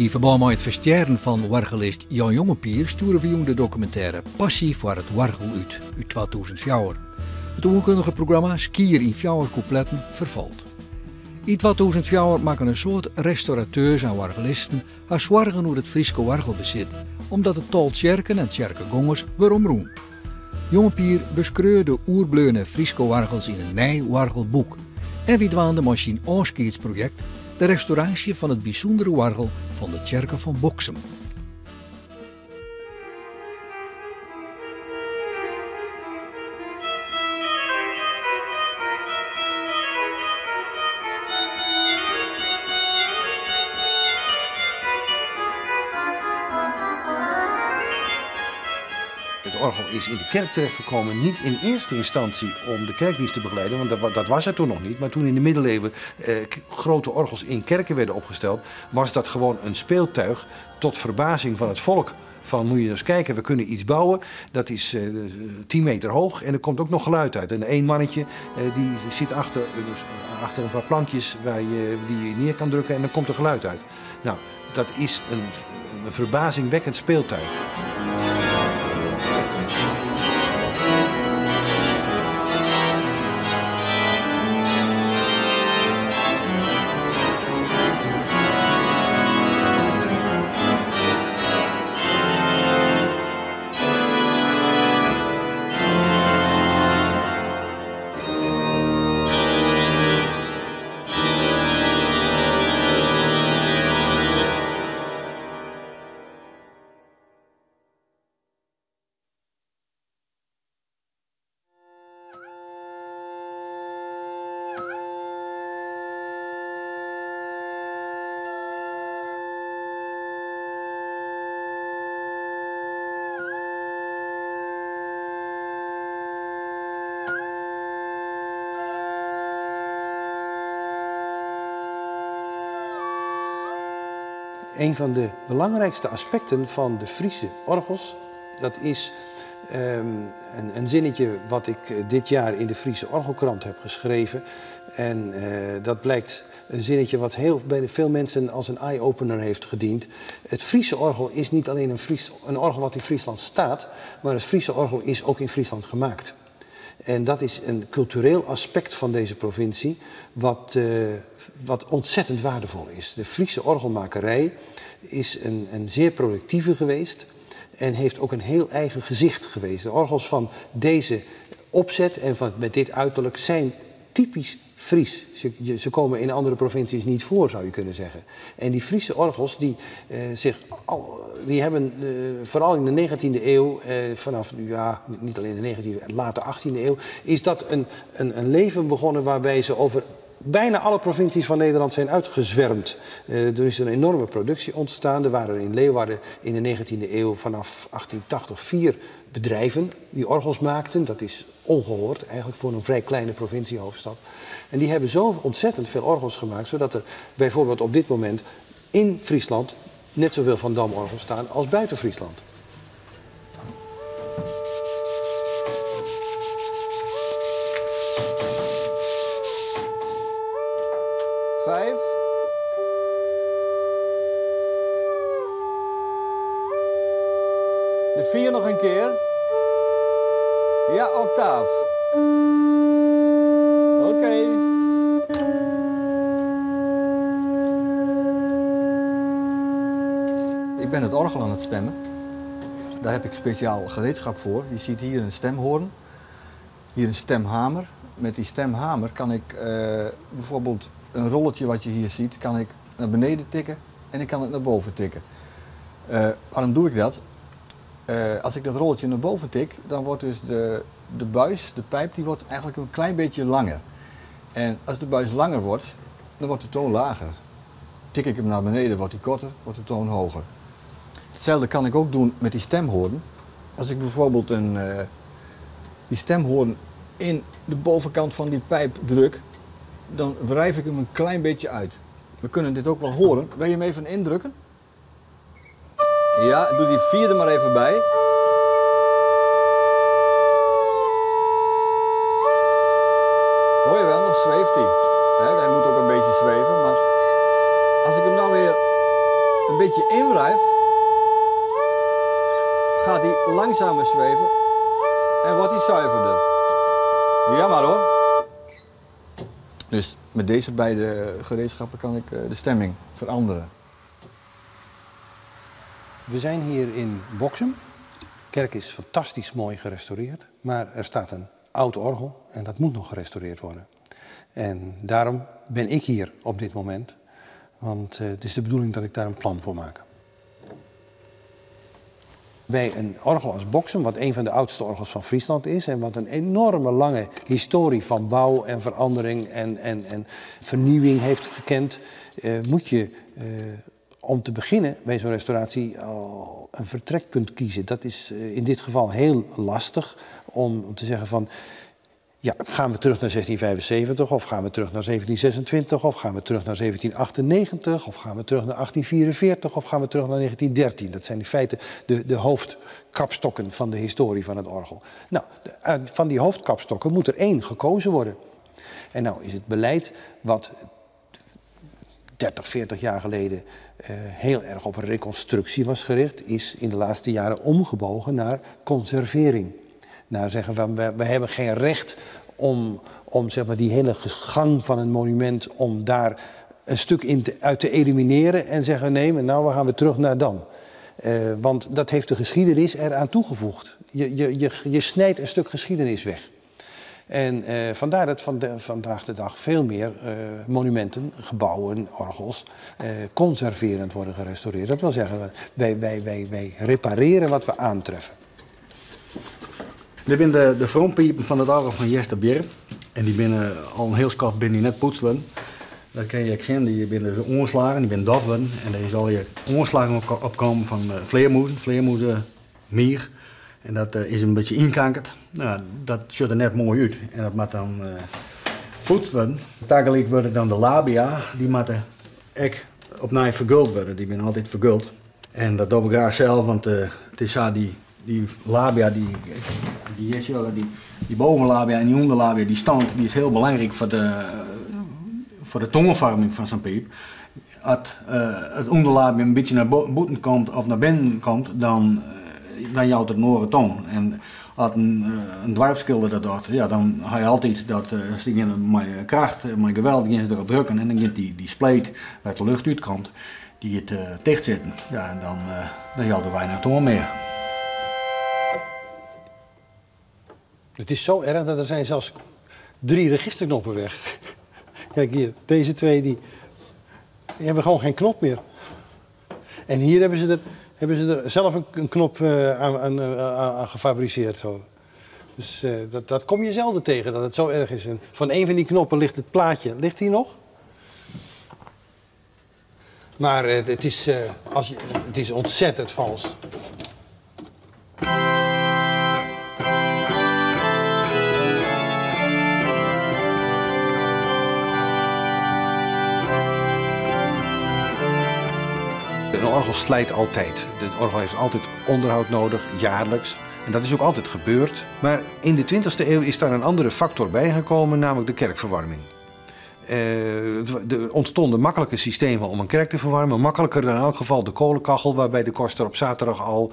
In verband met het versterren van wargelist Jan Jongepier sturen we jong de documentaire Passie voor het wargel uit 2004. Het onkundige programma Skier in 4 coupletten vervalt. In 2004 maken een soort restaurateurs en wargelisten haar zorgen over het Friese wargelbezit, omdat het tal tjerken en tjerkengongers weer omroen. Jongepier beschreeuwde oerbleune Friese wargels in een nij wargelboek en wie dwaande met zijn afscheidsproject de restauratie van het bijzondere wargel van de Tjerken van Boksem. Het orgel is in de kerk terechtgekomen, niet in eerste instantie om de kerkdienst te begeleiden, want dat was er toen nog niet. Maar toen in de middeleeuwen grote orgels in kerken werden opgesteld, was dat gewoon een speeltuig tot verbazing van het volk. Van moet je eens kijken, we kunnen iets bouwen, dat is 10 meter hoog en er komt ook nog geluid uit. En één mannetje die zit achter een paar plankjes die je neer kan drukken en dan komt er geluid uit. Nou, dat is een verbazingwekkend speeltuig. Een van de belangrijkste aspecten van de Friese orgels, dat is een zinnetje wat ik dit jaar in de Friese Orgelkrant heb geschreven. En dat blijkt een zinnetje wat bij veel mensen als een eye-opener heeft gediend. Het Friese orgel is niet alleen een orgel wat in Friesland staat, maar het Friese orgel is ook in Friesland gemaakt. En dat is een cultureel aspect van deze provincie wat ontzettend waardevol is. De Friese orgelmakerij is een zeer productieve geweest en heeft ook een heel eigen gezicht geweest. De orgels van deze opzet en met dit uiterlijk zijn typisch Fries. Ze komen in andere provincies niet voor, zou je kunnen zeggen. En die Friese orgels die hebben vooral in de 19e eeuw, vanaf niet alleen de 19e, late 18e eeuw, is dat een leven begonnen waarbij ze over bijna alle provincies van Nederland zijn uitgezwermd. Er is een enorme productie ontstaan. Er waren in Leeuwarden in de 19e eeuw vanaf 1880 4 bedrijven die orgels maakten. Dat is ongehoord eigenlijk voor een vrij kleine provinciehoofdstad. En die hebben zo ontzettend veel orgels gemaakt, zodat er bijvoorbeeld op dit moment in Friesland net zoveel Van Dam-orgels staan als buiten Friesland. Vijf. De 4 nog een keer. Ja, octaaf. Oké. Ik ben het orgel aan het stemmen. Daar heb ik speciaal gereedschap voor. Je ziet hier een stemhoorn, hier een stemhamer. Met die stemhamer kan ik bijvoorbeeld een rolletje wat je hier ziet, kan ik naar beneden tikken en ik kan het naar boven tikken. Waarom doe ik dat? Als ik dat rolletje naar boven tik, dan wordt dus de buis, de pijp, die wordt eigenlijk een klein beetje langer. En als de buis langer wordt, dan wordt de toon lager. Tik ik hem naar beneden, wordt die korter, wordt de toon hoger. Hetzelfde kan ik ook doen met die stemhoorn. Als ik bijvoorbeeld die stemhoorn in de bovenkant van die pijp druk, dan wrijf ik hem een klein beetje uit. We kunnen dit ook wel horen. Wil je hem even indrukken? Ja, doe die 4e maar even bij. Hoor je wel, nog zweeft hij. Hij moet ook een beetje zweven, maar als ik hem nou weer een beetje inwrijf, gaat hij langzamer zweven en wordt hij zuiverder. Ja maar hoor. Dus met deze beide gereedschappen kan ik de stemming veranderen. We zijn hier in Boksum. De kerk is fantastisch mooi gerestaureerd, maar er staat een oud orgel en dat moet nog gerestaureerd worden. En daarom ben ik hier op dit moment, want het is de bedoeling dat ik daar een plan voor maak. Bij een orgel als Boksum, wat een van de oudste orgels van Friesland is en wat een enorme lange historie van bouw en verandering en vernieuwing heeft gekend, moet je om te beginnen bij zo'n restauratie al een vertrekpunt kiezen. Dat is in dit geval heel lastig om te zeggen van, ja, gaan we terug naar 1675 of gaan we terug naar 1726 of gaan we terug naar 1798 of gaan we terug naar 1844 of gaan we terug naar 1913. Dat zijn in feite de hoofdkapstokken van de historie van het orgel. Nou, van die hoofdkapstokken moet er één gekozen worden. En nou is het beleid wat 30, 40 jaar geleden heel erg op een reconstructie was gericht, is in de laatste jaren omgebogen naar conservering. Nou, zeggen van, we hebben geen recht om zeg maar, die hele gang van een monument, om daar een stuk uit te elimineren en zeggen nee, maar nou we gaan weer terug naar dan. Want dat heeft de geschiedenis eraan toegevoegd. Je snijdt een stuk geschiedenis weg. En vandaar dat vandaag de dag veel meer monumenten, gebouwen, orgels conserverend worden gerestaureerd. Dat wil zeggen, wij repareren wat we aantreffen. Dit zijn de frontpiepen van het orgel van Jester Bjerre. En die binnen al een heel skaf binnen net poetst worden. Dat kun je zien, die binnen onslagen, die binnen dof worden. En daar zal je onslagen opkomen van vleermuizen, mier. En dat is een beetje inkankerd. Nou, dat ziet er net mooi uit. En dat moet dan poetst worden. Tegelijk worden dan de labia, die moeten echt opnieuw verguld worden. Die zijn altijd verguld. En dat doe ik graag zelf, want het is zo die labia, die bovenlabia en die onderlabia, die stand, die is heel belangrijk voor de tongenvorming van zo'n piep. Als het onderlabia een beetje naar buiten komt of naar binnen komt, dan jouwt het een oren tong. En als een dwarpschilder dat doet, ja, dan ga je altijd dat ze met kracht, met geweld erop drukken en dan gaat die spleet waar de lucht uitkomt, die het dicht zitten. Ja, en dan jouwt er weinig tong meer. Het is zo erg dat er zijn zelfs 3 registerknoppen weg. Kijk hier, deze 2 die hebben gewoon geen knop meer. En hier hebben ze er zelf een knop aan gefabriceerd. Zo. Dus dat kom je zelden tegen, dat het zo erg is. En van een van die knoppen ligt het plaatje. Ligt hier nog? Maar het is ontzettend vals. Een orgel slijt altijd. Het orgel heeft altijd onderhoud nodig, jaarlijks. En dat is ook altijd gebeurd. Maar in de 20e eeuw is daar een andere factor bijgekomen, namelijk de kerkverwarming. Er ontstonden makkelijke systemen om een kerk te verwarmen. Makkelijker dan in elk geval de kolenkachel, waarbij de koster op zaterdag al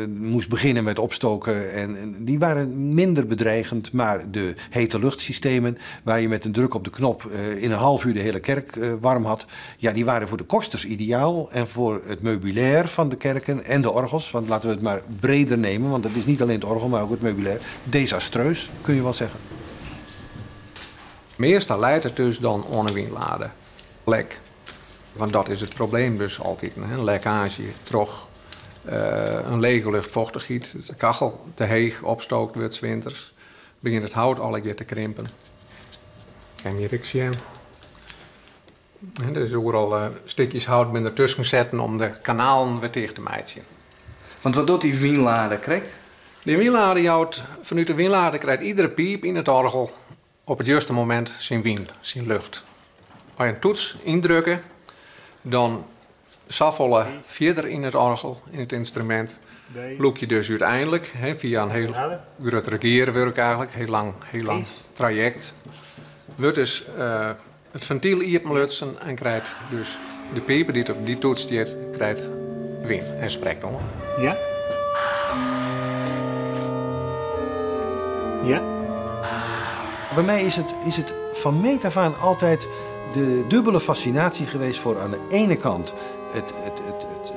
moest beginnen met opstoken. En die waren minder bedreigend, maar de hete luchtsystemen, waar je met een druk op de knop in een half uur de hele kerk warm had, ja, die waren voor de kosters ideaal. En voor het meubilair van de kerken en de orgels, want laten we het maar breder nemen, want het is niet alleen het orgel, maar ook het meubilair, desastreus, kun je wel zeggen. Meestal leidt het dus dan onderwinladen. Lek. Want dat is het probleem dus altijd. Een lekkage, trog, een lege luchtvochtigheid. De kachel te heeg opstookt wordt 's winters. Begint het hout al een keer te krimpen. Kan je het zien. Dus overal stukjes hout met ertussen zetten om de kanalen weer tegen te mijten. Want wat doet die wienlader, krijgt? Die wienlader houdt, vanuit de wienlader krijgt iedere piep in het orgel op het juiste moment zijn wien, zijn lucht. Als je een toets indrukken, dan saffelen verder in het orgel, in het instrument. Loop je dus uiteindelijk via een heel groot regeerwerk eigenlijk, heel lang traject. Wordt dus het ventiel iepenlutsen en krijgt dus De pieper die op die toets die krijgt win en spreekt om. Ja? Ja? Bij mij is het van meet af aan altijd de dubbele fascinatie geweest voor aan de ene kant het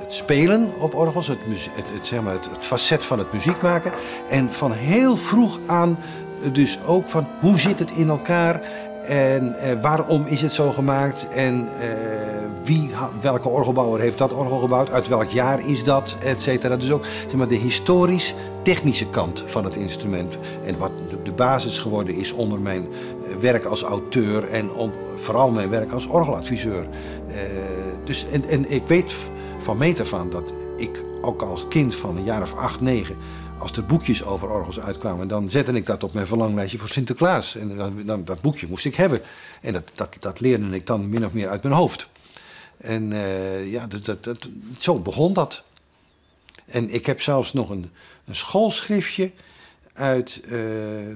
spelen op orgels, het facet van het muziek maken. En van heel vroeg aan dus ook van hoe zit het in elkaar en waarom is het zo gemaakt en welke orgelbouwer heeft dat orgel gebouwd, uit welk jaar is dat, et cetera. Dus ook zeg maar, de historisch-technische kant van het instrument. En wat de basis geworden is onder mijn werk als auteur en vooral mijn werk als orgeladviseur. En ik weet van meet af aan dat ik ook als kind van een jaar of 8, 9... als er boekjes over orgels uitkwamen, dan zette ik dat op mijn verlanglijstje voor Sinterklaas. En dan, dat boekje moest ik hebben. En dat leerde ik dan min of meer uit mijn hoofd. En zo begon dat. En ik heb zelfs nog een schoolschriftje uit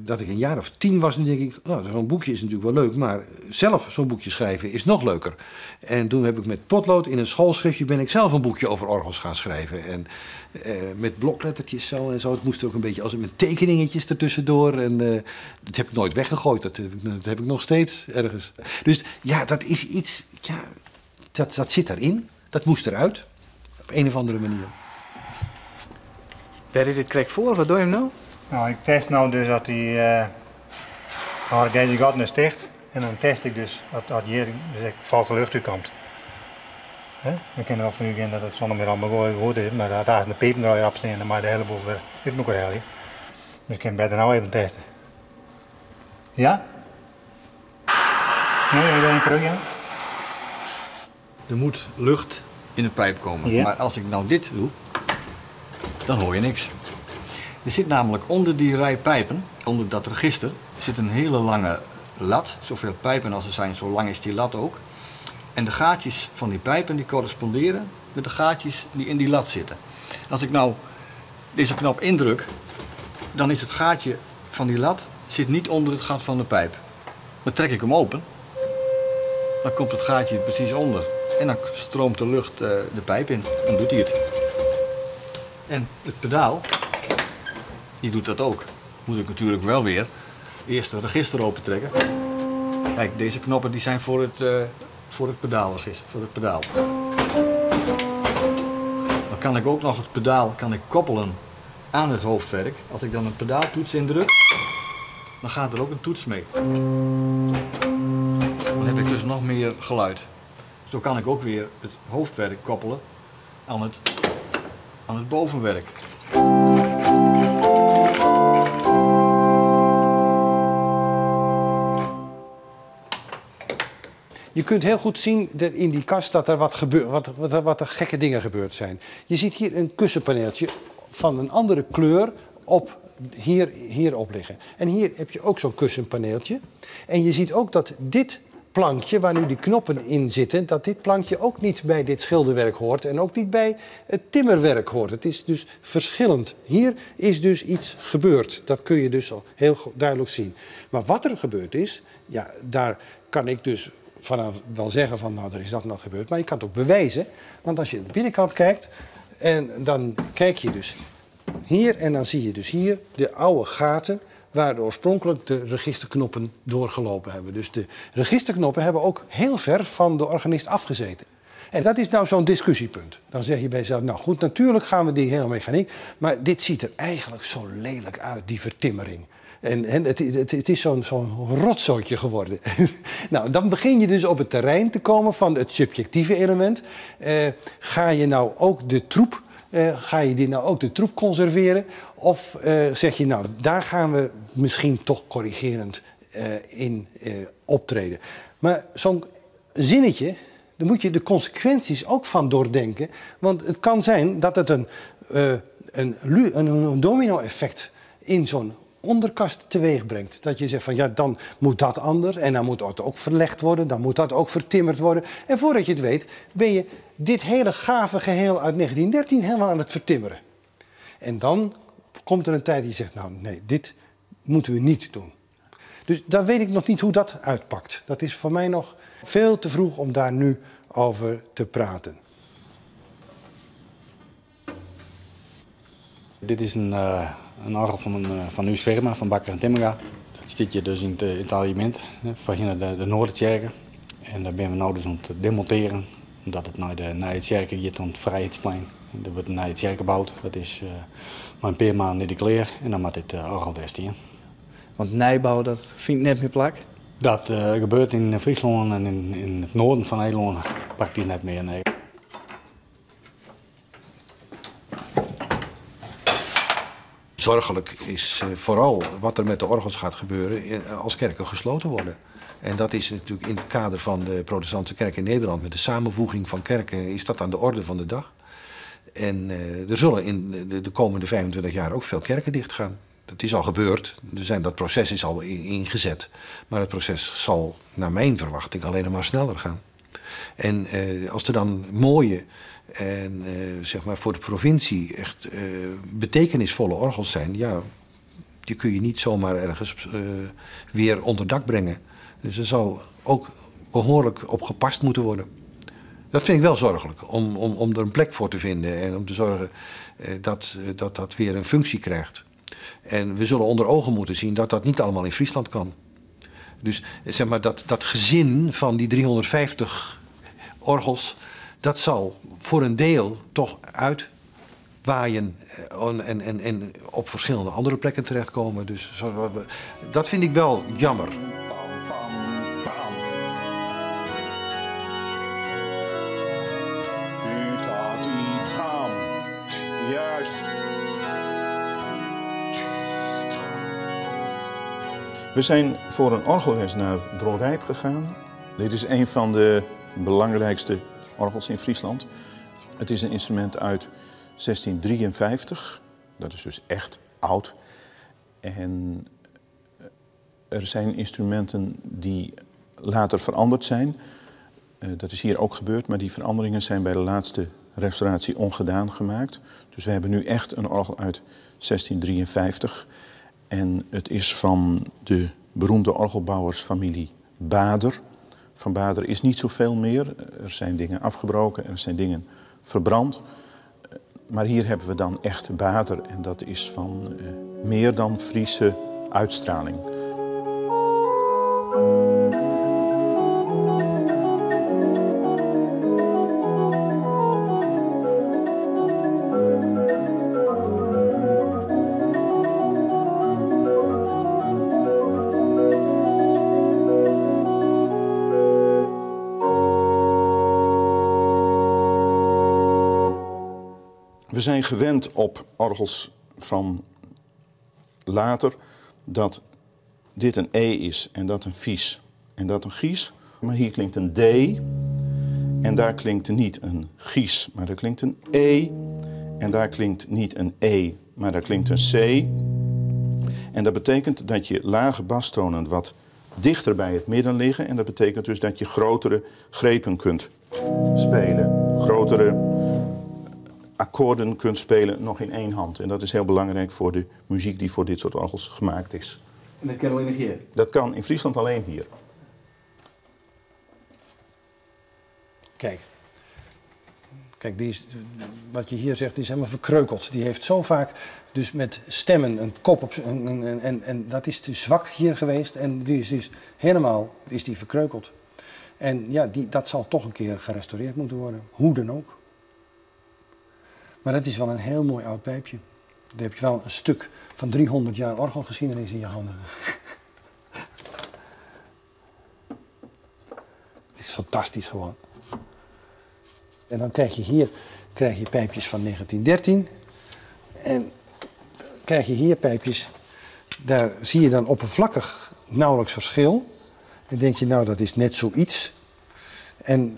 dat ik een jaar of 10 was. En denk ik, nou, zo'n boekje is natuurlijk wel leuk, maar zelf zo'n boekje schrijven is nog leuker. En toen heb ik met potlood in een schoolschriftje ben ik zelf een boekje over orgels gaan schrijven. En met bloklettertjes zo en zo. Het moest ook een beetje als met tekeningetjes ertussendoor. En dat heb ik nooit weggegooid. Dat heb ik nog steeds ergens. Dus ja, dat is iets. Ja, dat zit daarin. Dat moest eruit. Op een of andere manier. Ben je dit krijg voor? Wat doe je hem nou? Nou, ik test nou dus dat deze gat is dicht. En dan test ik dus dat hier dus valse lucht uitkomt. We kennen wel van u dat het zonder meer allemaal goed is, maar daar is de piepen er al op staan, dan maak je de hele boel weer uit elkaar halen. Dus ik kan beter nou even testen. Ja? Nee, je bent terug, ja? Er moet lucht in de pijp komen. Ja. Maar als ik nou dit doe, dan hoor je niks. Er zit namelijk onder die rij pijpen, onder dat register, zit een hele lange lat. Zoveel pijpen als er zijn, zo lang is die lat ook. En de gaatjes van die pijpen die corresponderen met de gaatjes die in die lat zitten. Als ik nou deze knop indruk, dan is het gaatje van die lat zit niet onder het gat van de pijp. Dan trek ik hem open, dan komt het gaatje precies onder. En dan stroomt de lucht de pijp in. Dan doet hij het. En het pedaal, die doet dat ook. Moet ik natuurlijk wel weer eerst het register opentrekken. Kijk, deze knoppen die zijn voor het pedaalregister, voor het pedaal. Dan kan ik ook nog het pedaal koppelen aan het hoofdwerk. Als ik dan een pedaaltoets indruk, dan gaat er ook een toets mee. Dan heb ik dus nog meer geluid. Zo kan ik ook weer het hoofdwerk koppelen aan het bovenwerk. Je kunt heel goed zien dat in die kast dat er wat er gekke dingen gebeurd zijn. Je ziet hier een kussenpaneeltje van een andere kleur hierop liggen. En hier heb je ook zo'n kussenpaneeltje. En je ziet ook dat dit plankje, waar nu die knoppen in zitten, dat dit plankje ook niet bij dit schilderwerk hoort en ook niet bij het timmerwerk hoort. Het is dus verschillend. Hier is dus iets gebeurd. Dat kun je dus al heel duidelijk zien. Maar wat er gebeurd is, ja, daar kan ik dus vanaf wel zeggen van nou, er is dat en dat gebeurd. Maar je kan het ook bewijzen. Want als je aan de binnenkant kijkt en dan kijk je dus hier en dan zie je dus hier de oude gaten waar oorspronkelijk de registerknoppen doorgelopen hebben. Dus de registerknoppen hebben ook heel ver van de organist afgezeten. En dat is nou zo'n discussiepunt. Dan zeg je bij jezelf, nou goed, natuurlijk gaan we die hele mechaniek, maar dit ziet er eigenlijk zo lelijk uit, die vertimmering. En het is zo'n rotzooitje geworden. Nou, dan begin je dus op het terrein te komen van het subjectieve element. Ga je nou ook de troep, conserveren? Of zeg je nou, daar gaan we misschien toch corrigerend in optreden. Maar zo'n zinnetje, daar moet je de consequenties ook van doordenken. Want het kan zijn dat het een domino-effect in zo'n onderkast teweeg brengt. Dat je zegt van ja, dan moet dat anders en dan moet dat ook verlegd worden, dan moet dat ook vertimmerd worden. En voordat je het weet, ben je dit hele gave geheel uit 1913 helemaal aan het vertimmeren. En dan komt er een tijd die je zegt, nou nee, dit moeten we niet doen. Dus dan weet ik nog niet hoe dat uitpakt. Dat is voor mij nog veel te vroeg om daar nu over te praten. Dit is een orgel van uw firma, van Bakker en Timmerga. Dat zit je dus in het alignement van de Noorderkerken. En daar ben we nou dus aan het demonteren, omdat het naar het kerken gaat, aan het Vrijheidsplein. Er wordt naar het kerk gebouwd, dat is maar een paar maanden in de kleer en dan moet dit orgel desteen. Want nijbouw, dat vindt net meer plak? Dat gebeurt in Friesland en in het noorden van Nederland praktisch net meer. Nee. Zorgelijk is vooral wat er met de orgels gaat gebeuren als kerken gesloten worden. En dat is natuurlijk in het kader van de protestantse kerk in Nederland, met de samenvoeging van kerken, is dat aan de orde van de dag. En er zullen in de komende 25 jaar ook veel kerken dichtgaan. Dat is al gebeurd, dat proces is al ingezet. Maar het proces zal, naar mijn verwachting, alleen maar sneller gaan. En als er dan mooie en zeg maar voor de provincie echt betekenisvolle orgels zijn, ja, die kun je niet zomaar ergens weer onder dak brengen. Dus er zal ook behoorlijk op gepast moeten worden. Dat vind ik wel zorgelijk, om er een plek voor te vinden en om te zorgen dat weer een functie krijgt. En we zullen onder ogen moeten zien dat dat niet allemaal in Friesland kan. Dus zeg maar, dat gezin van die 350 orgels, dat zal voor een deel toch uitwaaien en op verschillende andere plekken terechtkomen. Dus dat vind ik wel jammer. Juist. We zijn voor een orgelles naar Brorijp gegaan. Dit is een van de belangrijkste orgels in Friesland. Het is een instrument uit 1653. Dat is dus echt oud. En er zijn instrumenten die later veranderd zijn. Dat is hier ook gebeurd, maar die veranderingen zijn bij de laatste restauratie ongedaan gemaakt. Dus we hebben nu echt een orgel uit 1653. En het is van de beroemde orgelbouwersfamilie Bader. Van Bader is niet zoveel meer. Er zijn dingen afgebroken, er zijn dingen verbrand. Maar hier hebben we dan echt Bader en dat is van meer dan Friese uitstraling. We zijn gewend op orgels van later dat dit een E is en dat een vies en dat een gies. Maar hier klinkt een D en daar klinkt niet een gies, maar daar klinkt een E. En daar klinkt niet een E, maar daar klinkt een C. En dat betekent dat je lage bastonen wat dichter bij het midden liggen. En dat betekent dus dat je grotere grepen kunt spelen. Grotere akkoorden kunt spelen nog in één hand. En dat is heel belangrijk voor de muziek die voor dit soort orgels gemaakt is. En dat kan alleen nog hier? Dat kan in Friesland alleen hier. Kijk, wat je hier zegt, die is helemaal verkreukeld. Die heeft zo vaak dus met stemmen een kop op en dat is te zwak hier geweest. En die is dus helemaal die verkreukeld. En ja, dat zal toch een keer gerestaureerd moeten worden. Hoe dan ook. Maar dat is wel een heel mooi oud pijpje. Dan heb je wel een stuk van 300 jaar orgelgeschiedenis in je handen. Het is fantastisch gewoon. En dan krijg je hier pijpjes van 1913. En krijg je hier pijpjes, daar zie je dan oppervlakkig nauwelijks verschil. Dan denk je, nou, dat is net zoiets. En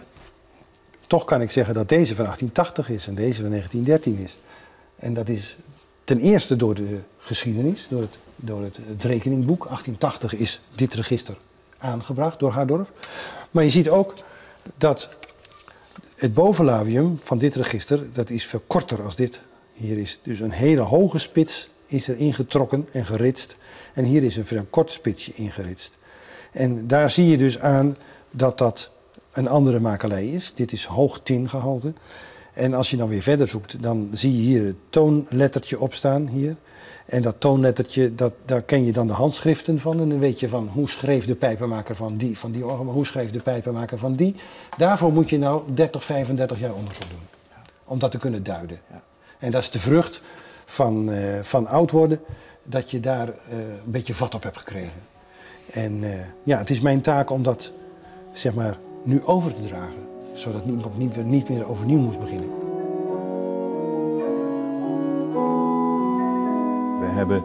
toch kan ik zeggen dat deze van 1880 is en deze van 1913 is. En dat is ten eerste door de geschiedenis, door het rekeningboek. 1880 is dit register aangebracht door Hardorff. Maar je ziet ook dat het bovenlabium van dit register, dat is veel korter als dit. Hier is dus een hele hoge spits is er ingetrokken en geritst. En hier is een vrij kort spitsje ingeritst. En daar zie je dus aan dat een andere makelij is. Dit is hoog tingehalte. En als je dan weer verder zoekt, dan zie je hier het toonlettertje opstaan. Hier. En dat toonlettertje, daar ken je dan de handschriften van. En dan weet je van hoe schreef de pijpenmaker van die orgel, hoe schreef de pijpenmaker van die. Daarvoor moet je nou 30, 35 jaar onderzoek doen. Om dat te kunnen duiden. En dat is de vrucht van oud worden, dat je daar een beetje vat op hebt gekregen. En ja, het is mijn taak om dat, zeg maar, nu over te dragen. Zodat niemand niet meer overnieuw moest beginnen. We hebben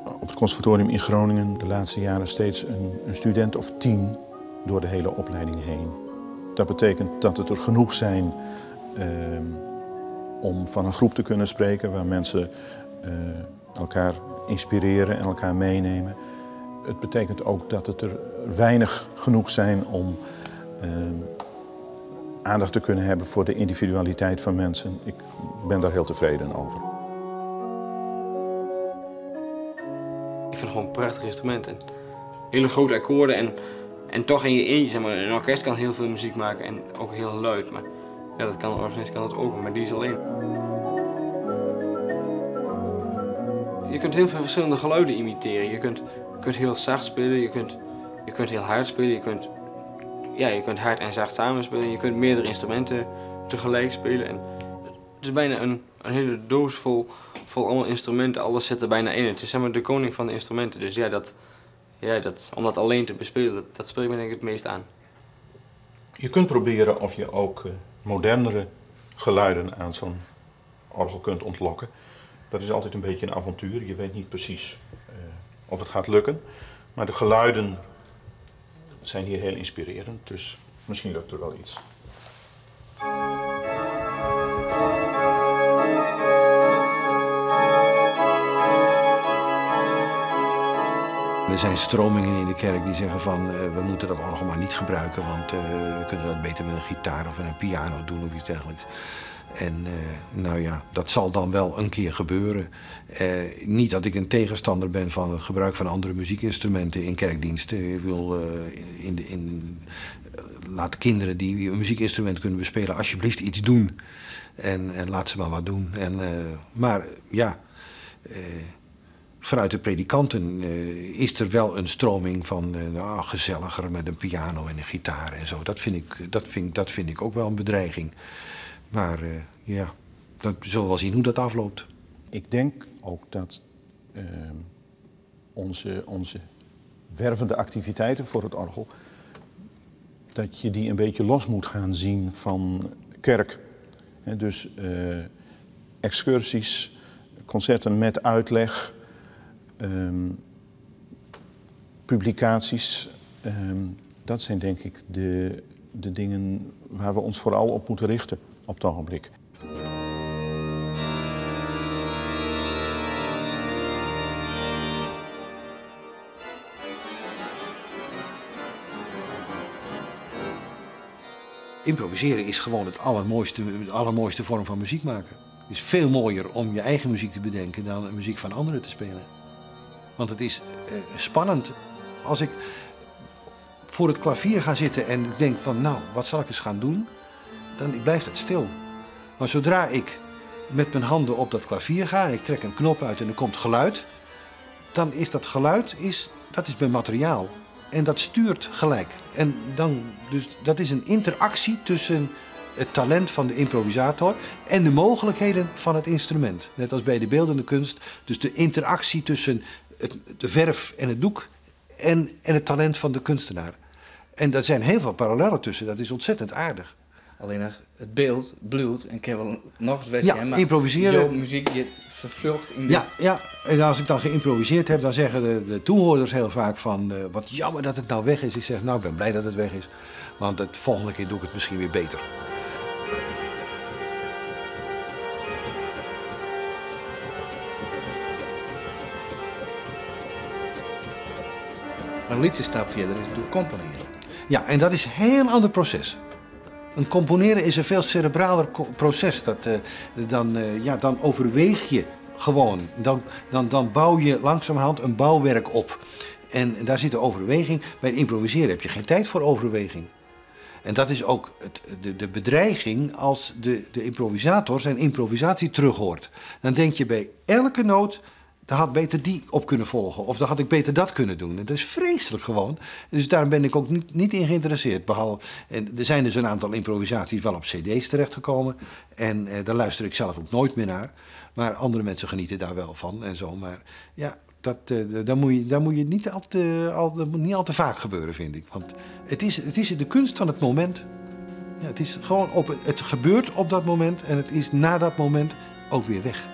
op het conservatorium in Groningen de laatste jaren steeds een student of 10 door de hele opleiding heen. Dat betekent dat het er genoeg zijn om van een groep te kunnen spreken waar mensen elkaar inspireren en elkaar meenemen. Het betekent ook dat het er weinig genoeg zijn om aandacht te kunnen hebben voor de individualiteit van mensen. Ik ben daar heel tevreden over. Ik vind het gewoon een prachtig instrument. En hele grote akkoorden en toch in je eentje, zeg maar. Een orkest kan heel veel muziek maken en ook heel luid. Maar ja, dat kan een organist kan dat ook, maar die is alleen. Je kunt heel veel verschillende geluiden imiteren. Je kunt heel zacht spelen, je kunt heel hard spelen, je kunt hard en zacht samenspelen. Je kunt meerdere instrumenten tegelijk spelen. En het is bijna een hele doos vol allemaal instrumenten. Alles zit er bijna in. Het is zeg maar de koning van de instrumenten. Dus om dat alleen te bespelen, dat spreekt me denk ik het meest aan. Je kunt proberen of je ook modernere geluiden aan zo'n orgel kunt ontlokken. Dat is altijd een beetje een avontuur. Je weet niet precies of het gaat lukken. Maar de geluiden zijn hier heel inspirerend. Dus misschien lukt er wel iets. Er zijn stromingen in de kerk die zeggen van we moeten dat orgel maar niet gebruiken, want we kunnen dat beter met een gitaar of met een piano doen of iets dergelijks. En nou ja, dat zal dan wel een keer gebeuren. Niet dat ik een tegenstander ben van het gebruik van andere muziekinstrumenten in kerkdiensten. Ik wil laat kinderen die een muziekinstrument kunnen bespelen alsjeblieft iets doen. En laat ze maar wat doen. Maar ja, vanuit de predikanten is er wel een stroming van gezelliger met een piano en een gitaar en zo. Dat vind ik ook wel een bedreiging. Maar ja, dan zullen we wel zien hoe dat afloopt. Ik denk ook dat onze wervende activiteiten voor het orgel, dat je die een beetje los moet gaan zien van kerk. Dus excursies, concerten met uitleg, publicaties. Dat zijn denk ik de dingen waar we ons vooral op moeten richten op het ogenblik. Improviseren is gewoon de allermooiste vorm van muziek maken. Het is veel mooier om je eigen muziek te bedenken dan muziek van anderen te spelen. Want het is spannend. Als ik voor het klavier ga zitten en ik denk van nou, wat zal ik eens gaan doen? Dan blijft het stil. Maar zodra ik met mijn handen op dat klavier ga en ik trek een knop uit en er komt geluid, dan is dat geluid dat is mijn materiaal. En dat stuurt gelijk. En dus dat is een interactie tussen het talent van de improvisator en de mogelijkheden van het instrument. Net als bij de beeldende kunst. Dus de interactie tussen de verf en het doek en het talent van de kunstenaar. En daar zijn heel veel parallellen tussen. Dat is ontzettend aardig. Alleen het beeld bloedt en ik heb wel nog eens wedstrijd. Ja, maar improviseren. Jouw muziek die het vervlucht in Ja, en als ik dan geïmproviseerd heb, dan zeggen de toehoorders heel vaak van wat jammer dat het nou weg is. Ik zeg nou, ik ben blij dat het weg is. Want de volgende keer doe ik het misschien weer beter. Een liedje stap verder is door componeren. Ja, en dat is een heel ander proces. Een componeren is een veel cerebraler proces. Dan overweeg je gewoon. Dan bouw je langzamerhand een bouwwerk op. En daar zit de overweging. Bij het improviseren heb je geen tijd voor overweging. En dat is ook de bedreiging als de improvisator zijn improvisatie terughoort. Dan denk je bij elke noot, daar had beter die op kunnen volgen. Of daar had ik beter dat kunnen doen. En dat is vreselijk gewoon. Dus daar ben ik ook niet in geïnteresseerd. En er zijn dus een aantal improvisaties wel op cd's terechtgekomen. En daar luister ik zelf ook nooit meer naar. Maar andere mensen genieten daar wel van en zo. Maar ja, daar moet je niet al te vaak gebeuren, vind ik. Want het is de kunst van het moment. Ja, het is gewoon het gebeurt op dat moment en het is na dat moment ook weer weg.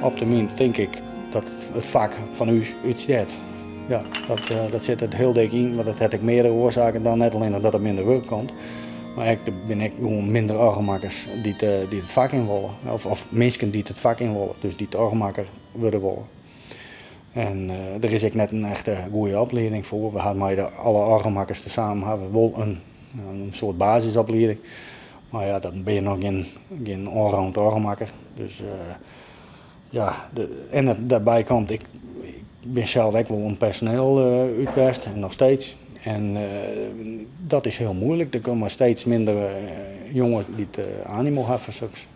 Op de min denk ik dat het vak van u uitstaat. Ja, dat zit er heel dik in, want dat heb ik meerdere oorzaken dan net alleen dat het minder werk komt. Maar er ben ik gewoon minder orgelmakers die het vak in willen. Of mensen die het vak in willen, dus die het orgelmaker willen worden. En er is ook net een echte goede opleiding voor. We hadden met alle orgelmakers tezamen hebben wel een soort basisopleiding. Maar ja, dan ben je nog geen allround orgelmaker. Dus ja, en daarbij komt, ik ben zelf ook wel een personeel uitwest en nog steeds. En dat is heel moeilijk. Er komen steeds minder jongens die het animo hebben voor zulks.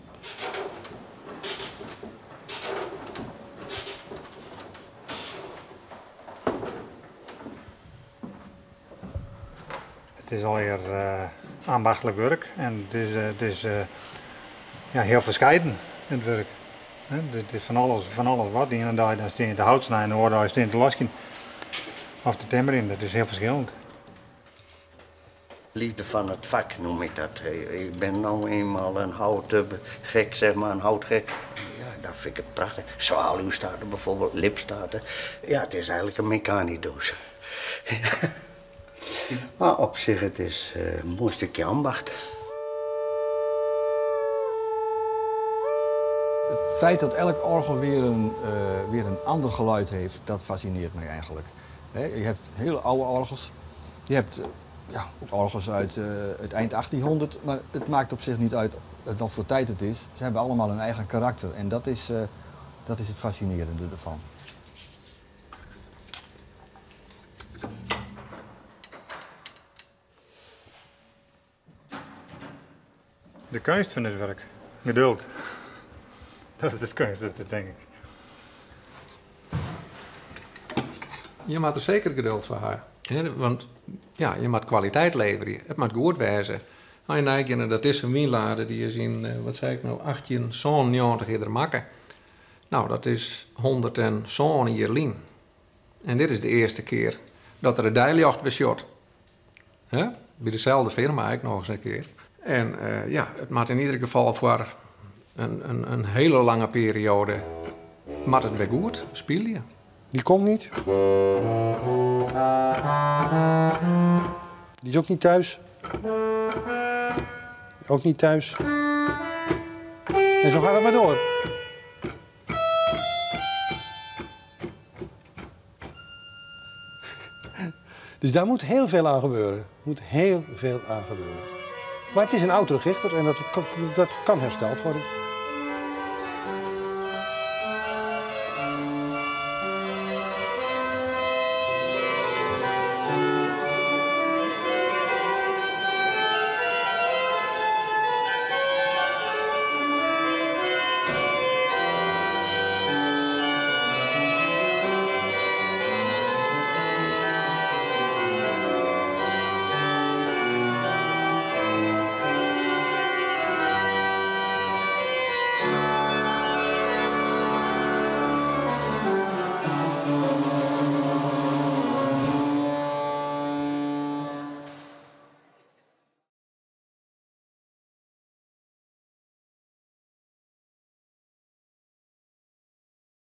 Het is alweer ambachtelijk werk en het is ja, heel verscheiden, het werk. Het is van alles wat. De ene dag dan steen je de hout snijden, de andere dag steen je te lasken. Of de timmer in, dat is heel verschillend. Liefde van het vak noem ik dat. Ik ben nou eenmaal een houtgek, zeg maar, een houtgek. Ja, dat vind ik het prachtig. Zwaluwstaarten bijvoorbeeld, lipstaarten. Ja, het is eigenlijk een mechanidoos. Maar op zich, het is een mooi stukje ambacht. Het feit dat elk orgel weer een ander geluid heeft, dat fascineert mij eigenlijk. Je hebt hele oude orgels. Je hebt ja, ook orgels uit eind 1800, maar het maakt op zich niet uit wat voor tijd het is. Ze hebben allemaal een eigen karakter en dat is het fascinerende ervan. De kunst van het werk, geduld. Dat is het kunst, dat denk ik. Je moet er zeker geduld voor hebben. Want ja, je moet kwaliteit leveren. Het moet goed wezen. Als je kijkt naar dat is een wienlader die is in, wat zei ik nou, 1890 eerder maken. Nou, dat is 100 en zo'n jaar lien. En dit is de eerste keer dat er een dijljacht was shot. Bij dezelfde firma eigenlijk nog eens een keer. En ja, het moet in ieder geval voor een hele lange periode maar het weer goed spelen. Die komt niet. Die is ook niet thuis. Ook niet thuis. En zo gaat het maar door. Dus daar moet heel veel aan gebeuren. Moet heel veel aan gebeuren. Maar het is een oud register en dat kan hersteld worden.